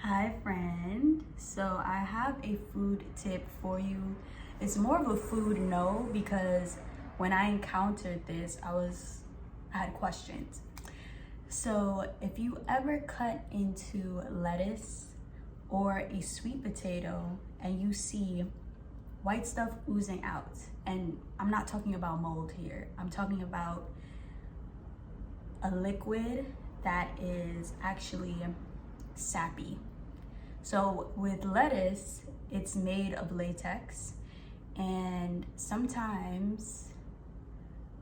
Hi friend, so I have a food tip for you. It's more of a food no because when I encountered this I had questions. So if you ever cut into lettuce or a sweet potato and you see white stuff oozing out, and I'm not talking about mold here, I'm talking about a liquid that is actually sappy. So with lettuce, it's made of latex, and sometimes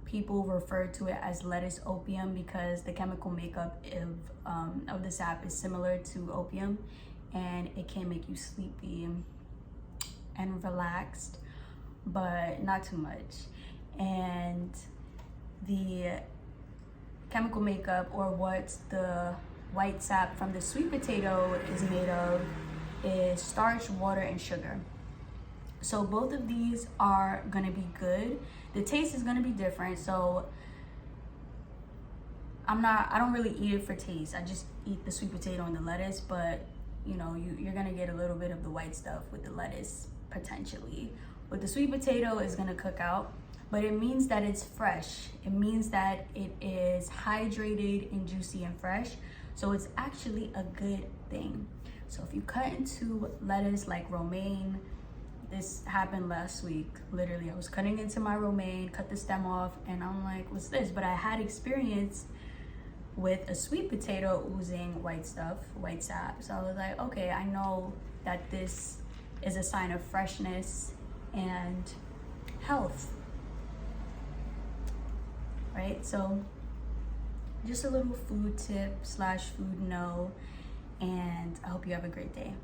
people refer to it as lettuce opium because the chemical makeup of the sap is similar to opium, and it can make you sleepy and relaxed, but not too much. And the chemical makeup, or what the white sap from the sweet potato is made of, is starch, water, and sugar. So both of these are gonna be good. The taste is gonna be different. So I don't really eat it for taste. I just eat the sweet potato and the lettuce, but you know, you're gonna get a little bit of the white stuff with the lettuce potentially. With the sweet potato is gonna cook out, but it means that it's fresh. It means that it is hydrated and juicy and fresh. So it's actually a good thing. So if you cut into lettuce like romaine, this happened last week. Literally, I was cutting into my romaine, cut the stem off, and I'm like, what's this? But I had experience with a sweet potato oozing white stuff, white sap. So I was like, okay, I know that this is a sign of freshness and health, right? So just a little food tip / food no, and I hope you have a great day.